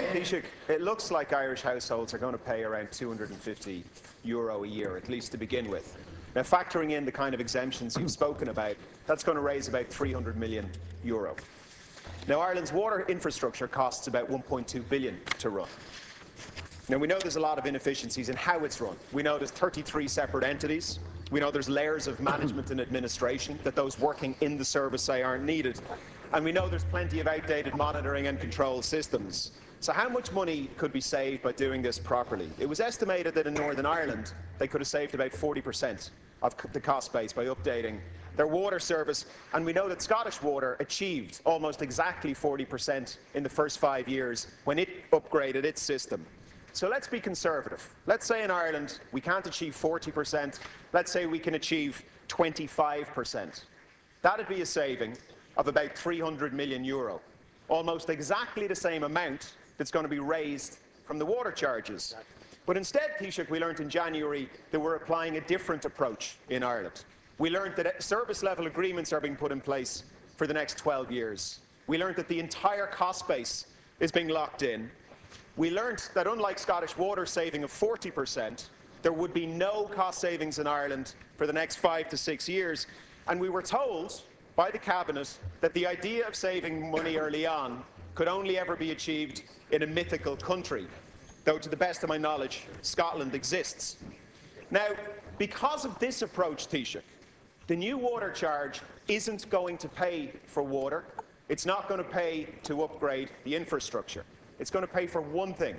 Taoiseach, it looks like Irish households are going to pay around €250 a year, at least to begin with. Now, factoring in the kind of exemptions you've spoken about, that's going to raise about €300 million. Now, Ireland's water infrastructure costs about €1.2 billion to run. Now, we know there's a lot of inefficiencies in how it's run. We know there's 33 separate entities. We know there's layers of management and administration, that those working in the service say aren't needed. And we know there's plenty of outdated monitoring and control systems. So how much money could be saved by doing this properly? It was estimated that in Northern Ireland, they could have saved about 40% of the cost base by updating their water service. And we know that Scottish Water achieved almost exactly 40% in the first 5 years when it upgraded its system. So let's be conservative. Let's say in Ireland we can't achieve 40%. Let's say we can achieve 25%. That would be a saving of about €300 million, almost exactly the same amount that's going to be raised from the water charges. But instead, Taoiseach, we learned in January that we're applying a different approach in Ireland. We learned that service-level agreements are being put in place for the next 12 years. We learned that the entire cost base is being locked in. We learned that unlike Scottish Water's saving of 40%, there would be no cost savings in Ireland for the next 5 to 6 years. And we were told by the Cabinet that the idea of saving money early on could only ever be achieved in a mythical country, though to the best of my knowledge, Scotland exists. Now, because of this approach, Taoiseach, the new water charge isn't going to pay for water. It's not going to pay to upgrade the infrastructure. It's going to pay for one thing.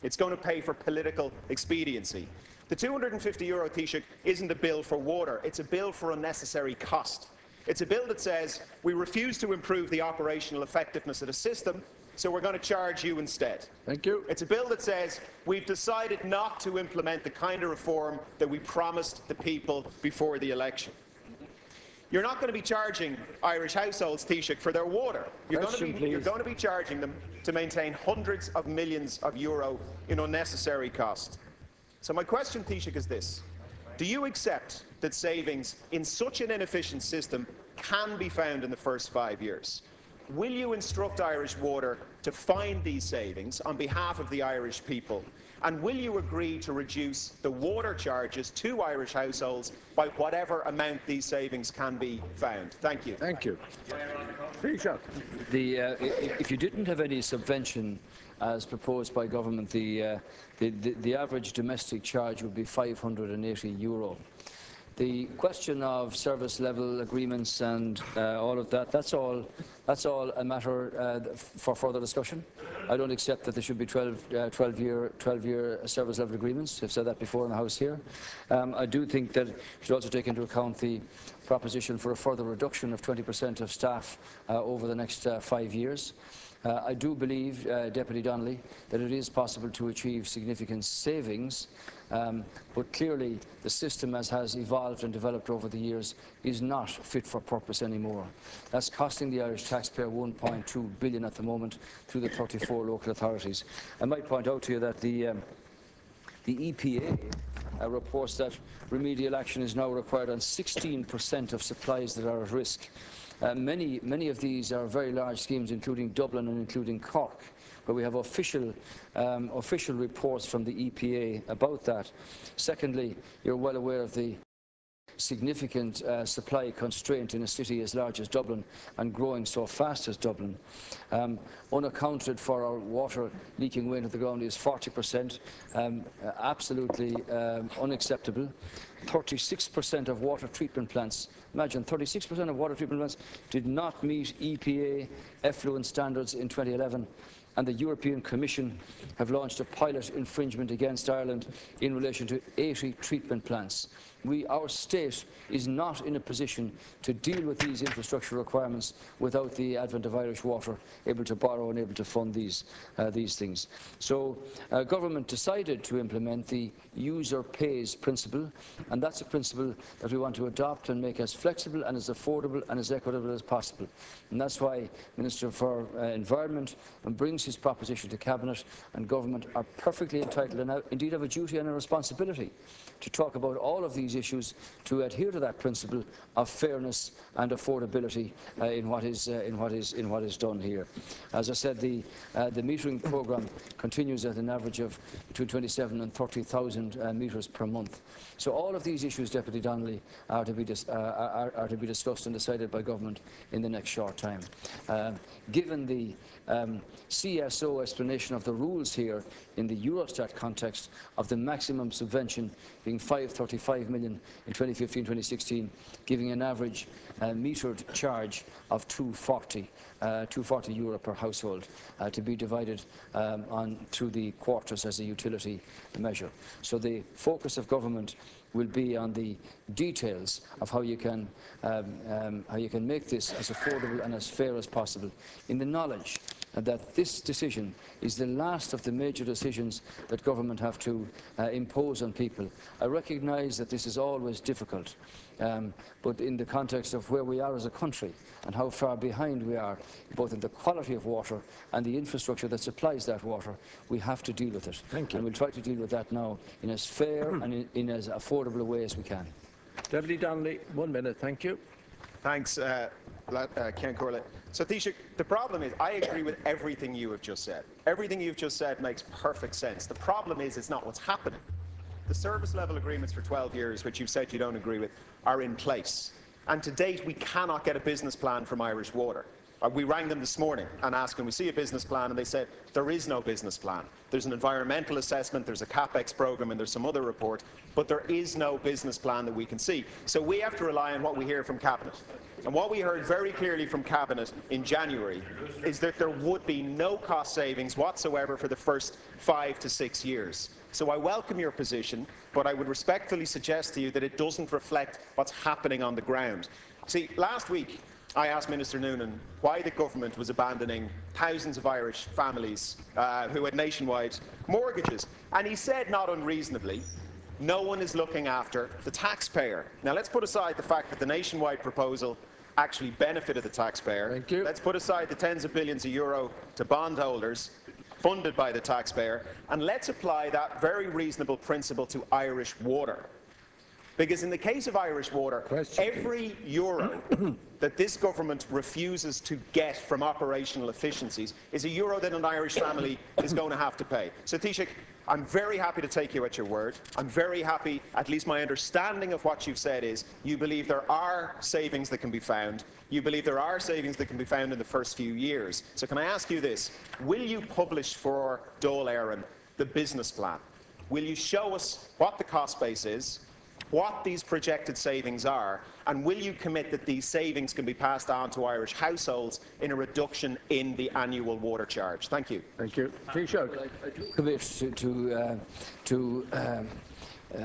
It's going to pay for political expediency. The €250, Taoiseach, isn't a bill for water. It's a bill for unnecessary cost. It's a bill that says we refuse to improve the operational effectiveness of the system, so we're going to charge you instead. Thank you. It's a bill that says we've decided not to implement the kind of reform that we promised the people before the election. You're not going to be charging Irish households, Taoiseach, for their water. You're going to be charging them to maintain hundreds of millions of euro in unnecessary cost. So my question, Taoiseach, is this. Do you accept that savings in such an inefficient system can be found in the first 5 years? Will you instruct Irish Water to find these savings on behalf of the Irish people? And will you agree to reduce the water charges to Irish households by whatever amount these savings can be found? Thank you. Thank you. If you didn't have any subvention as proposed by government, the average domestic charge would be €580. The question of service level agreements and all of that, that's all a matter for further discussion. I don't accept that there should be 12-year service level agreements. I've said that before in the House here. I do think that you should also take into account the proposition for a further reduction of 20% of staff over the next 5 years. I do believe, Deputy Donnelly, that it is possible to achieve significant savings, but clearly the system as has evolved and developed over the years is not fit for purpose anymore. That's costing the Irish taxpayer €1.2 billion at the moment through the 34 local authorities. I might point out to you that the EPA reports that remedial action is now required on 16% of supplies that are at risk. Many of these are very large schemes, including Dublin and including Cork, where we have official reports from the EPA about that. Secondly, you're well aware of the significant supply constraint in a city as large as Dublin and growing so fast as Dublin. Unaccounted for, our water leaking away into the ground is 40%, absolutely unacceptable. 36% of water treatment plants, imagine 36% of water treatment plants did not meet EPA effluent standards in 2011. And the European Commission have launched a pilot infringement against Ireland in relation to 80 treatment plants. Our state is not in a position to deal with these infrastructure requirements without the advent of Irish Water able to borrow and able to fund these things. So government decided to implement the user pays principle, and that's a principle that we want to adopt and make as flexible and as affordable and as equitable as possible. And that's why Minister for Environment brings his proposition to Cabinet, and government are perfectly entitled and indeed have a duty and a responsibility to talk about all of these these issues to adhere to that principle of fairness and affordability in what is done here. As I said, the metering programme continues at an average of between 27 and 30,000 metres per month. So all of these issues, Deputy Donnelly, are to be discussed and decided by government in the next short time. Given the CSO explanation of the rules here in the Eurostat context of the maximum subvention being 535 million in 2015-2016, giving an average metered charge of 240 euro per household to be divided through the quarters as a utility measure. So the focus of government will be on the details of how you can make this as affordable and as fair as possible, in the knowledge that this decision is the last of the major decisions that government have to impose on people. I recognise that this is always difficult, but in the context of where we are as a country and how far behind we are, both in the quality of water and the infrastructure that supplies that water, we have to deal with it. Thank you. And we'll try to deal with that now in as fair and in as affordable a way as we can. Deputy Donnelly, 1 minute. Thank you. Thanks, Ken Corlett. So, Taoiseach, the problem is I agree with everything you have just said. Everything you've just said makes perfect sense. The problem is it's not what's happening. The service level agreements for 12 years, which you've said you don't agree with, are in place. And to date, we cannot get a business plan from Irish Water. We rang them this morning and asked, can we see a business plan? And they said, there is no business plan. There's an environmental assessment, there's a CapEx programme, and there's some other report, but there is no business plan that we can see. So we have to rely on what we hear from Cabinet. And what we heard very clearly from Cabinet in January is that there would be no cost savings whatsoever for the first 5 to 6 years. So I welcome your position, but I would respectfully suggest to you that it doesn't reflect what's happening on the ground. See, last week, I asked Minister Noonan why the government was abandoning thousands of Irish families who had nationwide mortgages. And he said, not unreasonably, no one is looking after the taxpayer. Now, let's put aside the fact that the nationwide proposal actually benefited the taxpayer. Thank you. Let's put aside the tens of billions of euro to bondholders funded by the taxpayer, and let's apply that very reasonable principle to Irish Water. Because in the case of Irish Water, every euro that this government refuses to get from operational efficiencies is a euro that an Irish family is going to have to pay. So, Taoiseach, I'm very happy to take you at your word. I'm very happy, at least my understanding of what you've said is, you believe there are savings that can be found. You believe there are savings that can be found in the first few years. So can I ask you this? Will you publish for Dole Éireann the business plan? Will you show us what the cost base is, what these projected savings are, and will you commit that these savings can be passed on to Irish households in a reduction in the annual water charge? Thank you. Thank you. Taoiseach. I do commit to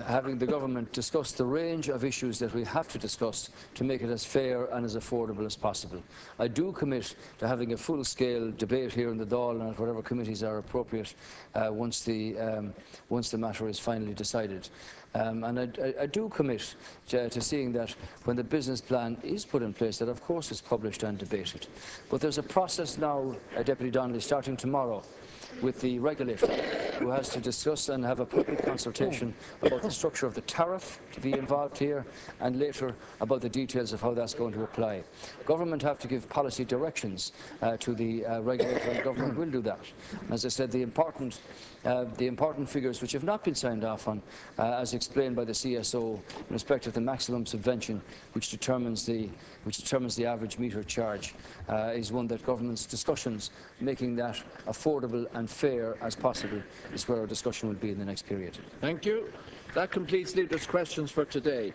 having the government discuss the range of issues that we have to discuss to make it as fair and as affordable as possible. I do commit to having a full-scale debate here in the Dáil and at whatever committees are appropriate once the matter is finally decided. And I do commit to seeing that when the business plan is put in place, that of course is published and debated. But there's a process now, Deputy Donnelly, starting tomorrow, with the regulator, who has to discuss and have a public consultation about the structure of the tariff to be involved here, and later about the details of how that's going to apply. Government have to give policy directions to the regulator, and government will do that. As I said, the important figures which have not been signed off on, as explained by the CSO in respect of the maximum subvention, which determines the average metre charge, is one that government's discussions, making that affordable and fair as possible, is where our discussion will be in the next period. Thank you. That completes Leaders' questions for today.